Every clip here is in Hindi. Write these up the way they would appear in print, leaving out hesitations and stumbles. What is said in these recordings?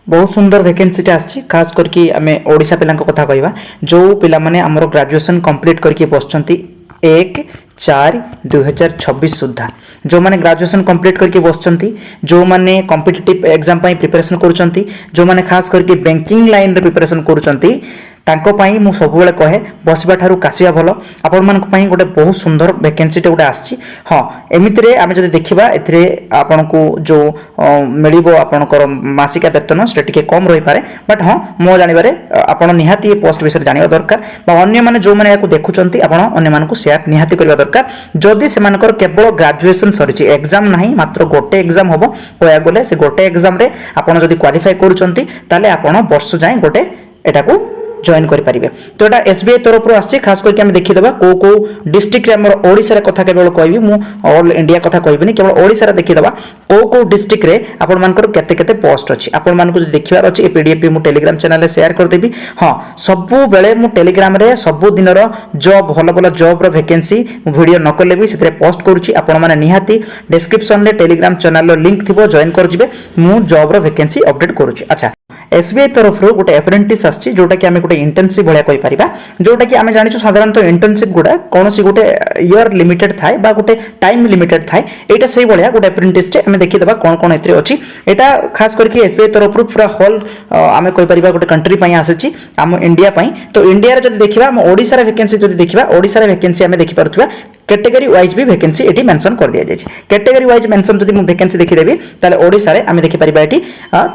बहुत सुंदर वैकेंसीटा आसी खास करके आम ओडिशा पिला कथा कहवा जो पिला माने आमर ग्रेजुएशन कंप्लीट करके बसचंती 1/4/2026 सुधा जो माने ग्रेजुएशन कंप्लीट करके बसचंती जो माने कॉम्पिटिटिव एग्जाम पई प्रिपरेशन करूचंती जो माने खास करके बैंकिंग लाइन रे प्रिपरेशन करूचंती तांको पई मु सब बेले कहे बसबा ठारू कासिया भलो आपण मान पई गोटे बहुत सुंदर वैकेंसी टे गोटे आछि। हां एमिति रे आमे जदि देखिबा एथिरे आपण को जो मिलिबो आपणकर मासिका वेतन से टिके कम रही पारे बट हां मो जानिबारे आपण निहाती पोस्ट विषय जानिबा दरकार बा अन्य माने जो माने याको देखुचंती आपण अन्य मानकु शेयर निहाती करबा दरकार जदि से मानकर केवल ग्रेजुएशन सरिछि एग्जाम नाही मात्र गोटे एग्जाम होबो होया गले से गोटे एग्जाम रे आपण जदि क्वालिफाई करूचंती ताले आपण वर्ष जाय गोटे एटाकू जॉइन करि परिबे। तो एटा एसबीआई तरफ रु आछि खास करके हम देखि देबा को डिस्ट्रिक्ट रे हमर ओडिसा रे कथा केवल कहबी मु ऑल इंडिया कथा कहबिनी केवल ओडिसा रे देखि देबा को डिस्ट्रिक्ट रे आपण मानकर केते केते पोस्ट अछि आपण मानको जे देखिबार अछि ए पीडीएफ मु टेलीग्राम चैनल रे शेयर कर देबी। हां सबु बेले मु टेलीग्राम रे सबु दिन रो जॉब भलो भलो जॉब रो वैकेंसी वीडियो न करले भी सेते पोस्ट करूची आपण माने निहाती डिस्क्रिप्शन रे टेलीग्राम चैनल रो लिंक थिबो जॉइन कर जिवे मु जॉब रो वैकेंसी अपडेट करूची। अच्छा एसबीआई तरफ रो गोटे एप्रेंटिस आछि जोटा कि आमे गोटे इंटर्नशिप भलिया कहि परिबा जोटा कि आमे जानिछु साधारणतः इंटर्नशिप गुडा कोनोसी गोटे ईयर लिमिटेड थाए बा गोटे टाइम लिमिटेड थाए एटा सेही भलिया गोटे एप्रेंटिस टे आमे देखि देबा कोन कोन एथरे अछि एटा खास करके एसबीआई तरफ रो पूरा होल आमे कहि परिबा गोटे कंट्री पई आसेछि आम इंडिया पई। तो इंडिया रे जदि देखिबा हम ओडिसा रे वैकेंसी जदि देखिबा ओडिसा रे वैकेंसी आमे देखि पारुथबा कैटेगरी वाइज भी वैकेंसी एटी मेंशन कर दिया जाय कैटेगरी वाइज मेंशन जदि मु वैकेंसी देखि देबी ताले ओडिसा रे आमे देखि परिबा एटी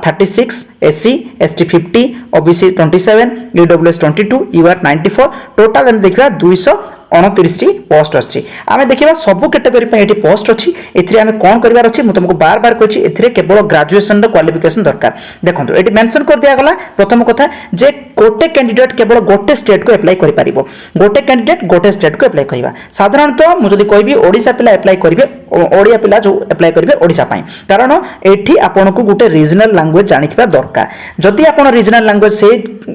36 SC ST 50 OBC 27 EWS 22 UR 94 total हम देखिबा 229 टी पोस्ट अछि। आमे देखिबा सब कैटेगरी पे एटी पोस्ट अछि एथिरे आमे कोन करबार अछि मु तुमको बार बार कहछि एथिरे केवल ग्रेजुएशन रो क्वालिफिकेशन दरकार देखंतु एटी मेंशन कर दिया गला प्रथम कथा जे गोटे कैंडिडेट केवल गोटे स्टेट को अप्लाई करि परिबो गोटे कैंडिडेट गोटे स्टेट को अप्लाई करिबा साधारणतः मु जदि कहबी ओडिसा पिला अप्लाई करिवे ओडिया पिला जो अप्लाई करिवे ओडिसा पई कारण एठी आपन को गोटे रीजनल लैंग्वेज जानिथिबा दरकार जदि आपन रीजनल लैंग्वेज से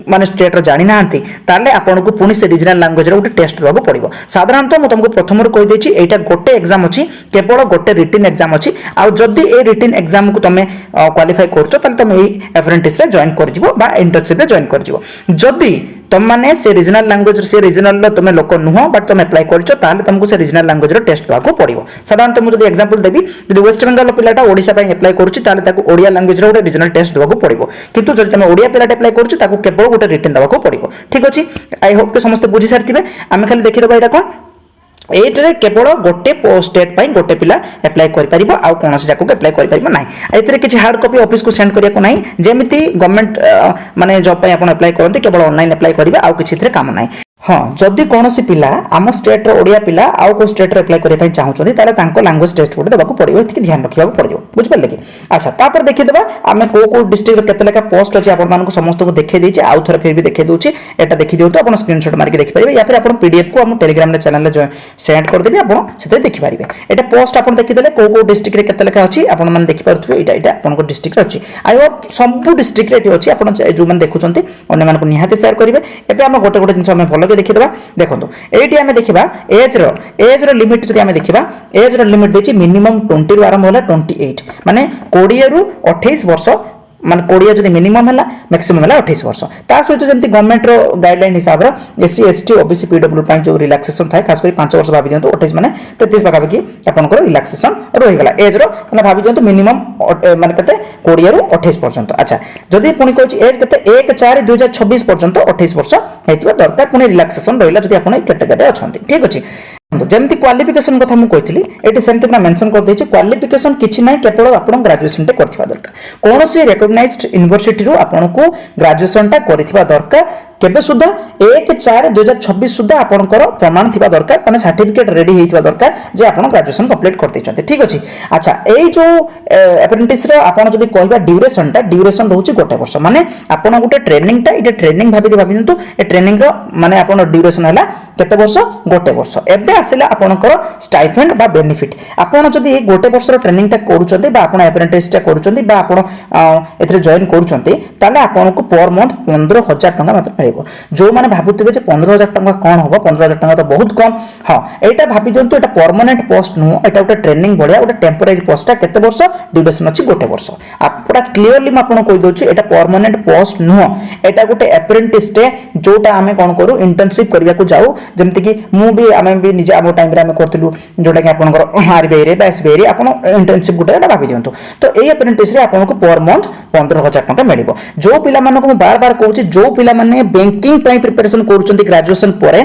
माने स्टेट रो जानि नाहंती ताले आपन को पुनी से रीजनल लैंग्वेज रो गोटे टेस्ट देबा पड़िबो साधारणतः मु तुमको प्रथम रो कहि देछि एटा गोटे एग्जाम अछि केवल गोटे रिटन एग्जाम अछि आ जदि ए रिटन एग्जाम को तमे क्वालिफाई करछो ताले तमे ए एप्रेंटिस रे जॉइन कर जिवो बा इंटर्नशिप रे जॉइन कर जिवो जदि तुम माने से रीजनल लैंग्वेज से रीजनल रो तुम लोक नुह बट तुम अप्लाई करछो ताले तुमको से रीजनल लैंग्वेज रो टेस्ट देबा पड़िबो साधारणतः मु जदि एग्जांपल देबी जदि वेस्ट बंगाल पिलाटा ओडिसा पई अप्लाई करूची ताले ताको ओडिया लैंग्वेज रो रीजनल टेस्ट देबा पड़िबो किंतु जदि तुम ओडिया पिलाटा अप्लाई करूची ताको केवल गोटे रिटन देबा पड़िबो ठीक अछि। आई होप के समस्त बुझी सारथिबे आमे खाली देखि देबा एटा कोन एटरे केवल गोटे स्टेट पई गोटे पिला अप्लाई करि परिबो आ कोनोसी जाको अप्लाई करि परिबो नाही एतरे किछि हार्ड कॉपी ऑफिस को सेंड करिया को नाही जेमिति गवर्नमेंट माने जॉब पई आपण अप्लाई करंती केवल ऑनलाइन अप्लाई करिवे आ किछि थरे काम नाही। हाँ जदि कोनोसी पिला आम स्टेट रो ओडिया पिला आउ को स्टेट रे अप्लाई करबा चाहउछथि ताले तांको लैंग्वेज टेस्ट गोटे देबाको पड़िबो एति ध्यान रखिबा पड़िबो बुझ परले कि। अच्छा तापर देखि देबा आमे को डिस्ट्रिक्ट रे केते लेखा पोस्ट अछि आपण मानको समस्त को देखै दैछि आउ थरे फिर भी देखै दोछि एटा देखि दियौ तो आपण स्क्रीनशॉट मार के देखि परिबे या फिर आपण पीडीएफ को हम टेलीग्राम रे चैनल रे सेंड कर देबी आपण सेते देखि परिबे एटा पोस्ट आपण देखि देले को डिस्ट्रिक्ट रे केते लेखा अछि आपण मान देखि पारुथबे एटा आपण को डिस्ट्रिक्ट रे अछि आइ होप सब डिस्ट्रिक्ट रे अछि आपण जो मान देखुचंती अन्य मान को निहाते शेयर करिवे एबे हम गोटे गोटे जिंस हम भलो के देखि देबा देखंतु एटी आमे देखिबा एज रो लिमिट जदि आमे देखिबा एज रो लिमिट देछि मिनिमम 20 रु आरंभ होला 28 माने 20 रु 28 वर्ष मान 20 जदि मिनिमम हला मैक्सिमम हला 28 वर्ष ता सहित जेंति गवर्नमेंट रो गाइडलाइन हिसाब रो SC ST OBC PW point जो रिलैक्सेशन थाए खास करी 5 वर्ष भाबी दियंतु 28 माने 33 पाका कि आपन को रिलैक्सेशन रहि गला एज रो माने भाबी दियंतु मिनिमम माने कते 20 रु 28 पर्यंत। अच्छा जदि पुनी कहछि एज कते 1/4/2026 पर्यंत 28 वर्ष हेतिबा दरकार पुनी रिलैक्सेशन रहिला जदि आपन कैटेगरी अछंती ठीक अछि। जेमती क्वालिफिकेशन कथा मु कहितली एटी सेमती ना मेंशन कर देछि क्वालिफिकेशन किछि नै केवल आपण ग्रेजुएशन टे करथिबा दरकार कोनोसी रिकॉग्नाइज्ड यूनिवर्सिटी रो आपण को ग्रेजुएशन टा करथिबा दरकार केबे सुधा 1/4/2026 सुधा आपनकर प्रमाण थिबा दरकार माने सर्टिफिकेट रेडी हेतिबा दरकार जे आपण ग्रेजुएशन कंप्लीट करते छथि ठीक अछि। अच्छा एई जो एप्रेंटिस रो आपण जदी कहबा ड्यूरेशन रहउछि गोटे वर्ष माने आपण गुटे ट्रेनिंग टा इटे ट्रेनिंग भाबिदु ए ट्रेनिंग रो माने आपण ड्यूरेशन हला केते वर्ष गोटे वर्ष एबे आसिला आपनकर स्टाइपेंड बा बेनिफिट आपण जदी ए गोटे वर्ष रो ट्रेनिंग टा करूचंती बा आपण एप्रेंटिस टा करूचंती बा आपण एथरे जॉइन करूचंती ताले आपण को पर मंथ 15000 टका मात्र जो माने मैंने भावुवे 15,000 टंका कौन हम 15,000 टंका तो बहुत कम हाँ यहाँ भाई दिंतु एटा परमानेंट पोस्ट नुह एटा गोटे ट्रेनिंग भाया गोटे टेम्पोरारी पोस्टा केते वर्ष ड्यूरेशन अच्छी गोटे वर्ष पूरा क्लीयरली मुझे कहीदे एटा परमानेंट पोस्ट नुह एटा गोटे एप्रेंटिस टे जोटा आम कौन करूँ इंटर्नशिप करने को जाऊ जमीक मुझे आम भी निजे आम टाइम करूँ जोटा कि आप आरबीआई एसबीआई आप इंटर्नशिप गोटे भाई दिंतु तो ये एप्रेंटिस आपको पर मंथ 15,000 टंका मिल जो पिला बार बार कहूँ जो पिला बैंकिंग प्रिपरेशन कर ग्रेजुएशन पर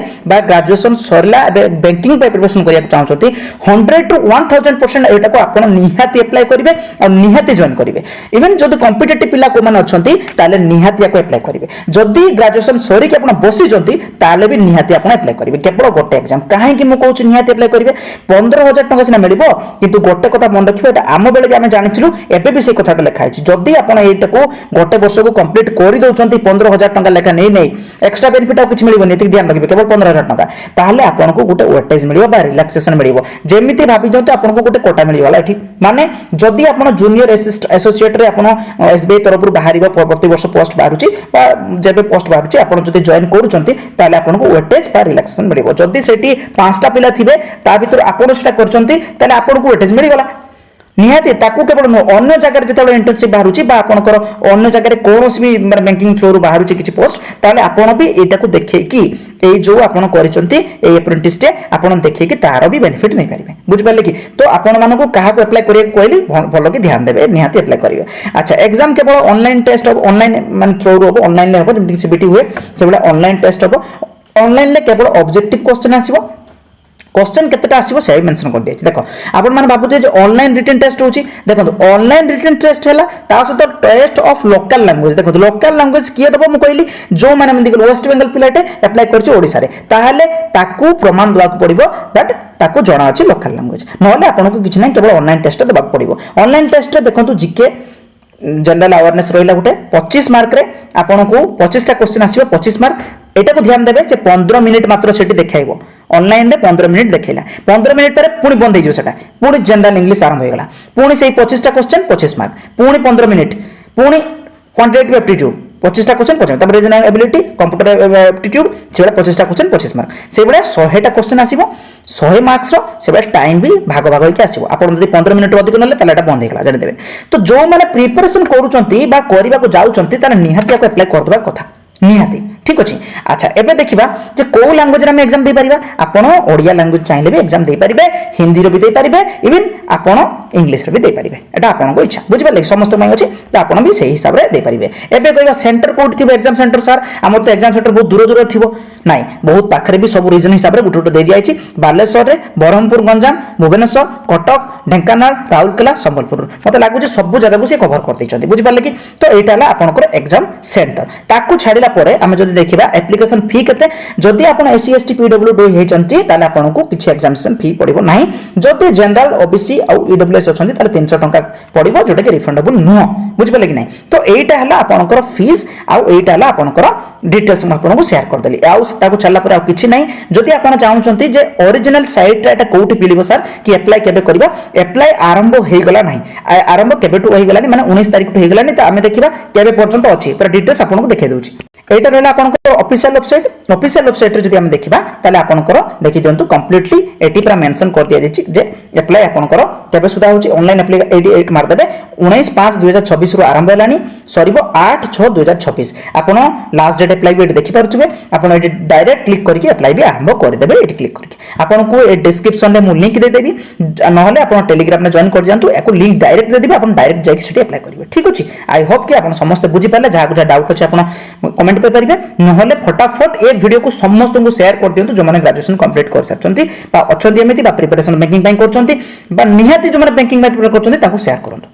ग्रेजुएशन सरला बैंकिंग प्रिपरेशन करने चाहते 100 to 1000% एटा को आप निहाती अप्लाई करेंगे और निहाती जॉइन करेंगे इवन जब कॉम्पिटिटिव पिला को माने अछंती ताले निहाती को अप्लाई करेंगे जदि ग्रेजुएशन सरी कि आप बसी जंती ताले भी निहाती आप अप्लाई करेंगे केवल गोटे एग्जाम काहे कि मु कहूँ निहाती अप्लाई करेंगे 15,000 टंका सिना मिलिबो किंतु गोटे कथा मन रखिबो एटा आम बेले भी आम जानिथिलु एबे भी से कथाटा लिखा है जदि आप एटा को गोटे वर्ष को कंप्लीट कर दउचंती 15,000 टंका लेखा नहीं एक्स्ट्रा बेनिफिट आ किछ मिलिबो नहीं ध्यान रखिबे केवल 15,000 टंका ताले आपनको गोटे वेटेज मिलिबो बा रिलैक्सेशन मिलिबो जेमिति भाबी दंतु आपनको गोटे कोटा मिलिगला एठी माने जदि आपण जूनियर एसोसिएट रे आपण एसबीआई तरफ बाहरिबो प्रति वर्ष पोस्ट बाहरुची बा जेबे पोस्ट बाहरुची आपण जदि जॉइन करूचंती ताले आपनको वेटेज बा रिलैक्सेशन मिलिबो जदि सेठी 5टा पिला थिबे ता भितर आपण सेटा करचंती ताले आपनको वेटेज मिलिगला निहाती ताकू केवल अन्य जगह जो इंटर्नशिप बाहर आपंकर अन्य जगह कौन भी बैंकिंग थ्रू बाहर किसी पोस्ट ताले आपन भी यहाँ को देखिए जो आपन करप्रेंटिस आप देखिए तार भी बेनिफिट नहीं पारे बुझिपारे कि तो आपण मानक क्या अप्लाई करेंगे कहली भल कि ध्यान देवे निहाती अप्लाई करेंगे अच्छा एग्जाम केवल ऑनलाइन टेस्ट हम ऑनलाइन मान थ्रू हम ऑनलाइन हम जमीक सीबीटी हुए से ऑनलाइन टेस्ट हम ऑनलाइन केवल ऑब्जेक्टिव क्वेश्चन आसो क्वेश्चन केतेटा आसीबो से मेंशन कर दिया देखो आपण माने बाबू जे ऑनलाइन रिटन टेस्ट होची देखो ऑनलाइन रिटन टेस्ट हैला ता सहित टेस्ट ऑफ लोकल लैंग्वेज देखो लोकल लैंग्वेज किए दबो म कहली जो माने हम देखो वेस्ट बंगाल पिलाटे अप्लाई करछ ओडिसा रे ताहले ताकू प्रमाण दवा पड़िबो दैट ताकू जणा अछि लोकल लैंग्वेज नहले आपन को किछ नै केवल ऑनलाइन टेस्ट दबा पड़िबो ऑनलाइन टेस्ट रे देखंतु जीके जनरल अवेयरनेस रहिला गुटे 25 मार्क रे आपन को 25 टा क्वेश्चन आसीबो 25 मार्क एटा को ध्यान देबे जे 15 मिनिट मात्र सेठी देखाइबो ऑनलाइन रे 15 मिनिट देखैला 15 मिनिट पर पुणी बंद हो सेटा पुणी जनरल इंग्लिश आरंभ होगला पुणी से 25 टा क्वेश्चन 25 मार्क पुणी 15 मिनिट पुणी क्वांटिटेटिव एप्टीट्यूड 25 टा क्वेश्चन 25 तब रीजनिंग एबिलिटी कंप्यूटर एप्टीट्यूड से 25 टा क्वेश्चन 25 मार्क से बडा 100 टा क्वेश्चन आसीबो 100 मार्क्स रो से बडा टाइम भी भाग भाग होके आसीबो आपण जदी 15 मिनिट अधिक नले ताले एटा बंद होगला जानि देबे तो जो माने प्रिपरेशन करूचंती बा करिबा को जाउचंती ताने निहाती को अप्लाई कर दबा कथा निहाती ठीक अच्छे अच्छा एबे देखिबा जे को लैंग्वेज रे हम एग्जाम दे परिबा आपण ओडिया लैंग्वेज चाहिले भी एग्जाम दे परिबे हिंदी रो भी दे परिबे इवन आपण इंग्लिश रो भी दे परिबे एटा आपण को इच्छा बुझि पाले समस्त माइ अछि त आपण भी सही हिसाब रे दे परिबे एबे कहबा सेंटर कोड थिबो एग्जाम सेंटर सर हमर तो एग्जाम सेंटर बहुत दूर दूर थिबो नाइ बहुत पाखरे भी सब रीजन हिसाब रे गुट गुट दे दिया अछि बालेश्वर रे बरहमपुर गंजाम भुवनेश्वर कटक ढेंकानाल राउरकेला संबलपुर मते लागु जे सब जगह को से कवर कर दै छथि बुझि पाले कि तो एटा हला आपनकर एग्जाम सेंटर ताकू छाडिला परे हम जदी देखिबा एप्लिकेशन फी केते जदी आपण एससी एसटी पीडब्ल्यूडी होई चंती ताले आपनको किछि एग्जामिनेशन फी पड़िबो नाही जदी जनरल ओबीसी आ ईडब्ल्यूएस अछंती ताले 300 टंका पड़िबो जोटा कि रिफंडेबल नुह बुझ पाले कि नाही तो एटा हला आपनकर फीस आ एटा हला आपनकर डिटेल्स हम आपनको शेयर कर देली आ ताकू छाडला परे आ किछि नाही जदी आपण चाहउचंती जे ओरिजिनल साइट एटा कोठी पिलिबो सर कि अप्लाई केबे करबा अप्लाई आरंभ होई गला नाही आरंभ केबेटू होई गलानी माने 19 तारिख होई गलानी त आमे देखिबा केबे पर्यंत अछि पर डिटेल्स आपनको देखाइ दउची एटा रहला आपनको ऑफिशियल वेबसाइट रे जदी हम देखिबा ताले आपनकर देखि दियंतु कंप्लीटली एटी पूरा मेंशन कर दिया दिछि जे अप्लाई आपनकर केबे सुदा होची ऑनलाइन अप्लाई 88 मार देबे 19/5/2026 रो आरंभ हेलानी सरीबो 8/6/2026 आपण लास्ट डेट अप्लाई भी देखि पारुछबे आपण एटी डायरेक्ट क्लिक करके अप्लाई भी आरंभ कर देबे एटी क्लिक करके आपण को ए डिस्क्रिप्शन रे मु लिंक दे देबी नहले आपण टेलीग्राम में जॉइन कर जानतु एको लिंक डायरेक्ट दे देबी आपण डायरेक्ट जाई सेटी अप्लाई करिवे ठीक अछि आई होप कि आपण समस्त बुझि पाले जहा गुटा डाउट अछि आपण कमेंट कर परिबे नहले फटाफट ए वीडियो को समस्त को शेयर कर दियंतु जो माने ग्रेजुएशन कंप्लीट कर सारचंती बा अछंती एमिति बा प्रिपरेशन बैंकिंग ପାଇଁ करचंती बा निहाती जो माने बैंकिंग ପାଇଁ प्रिपेयर करचंती ताको शेयर करंतु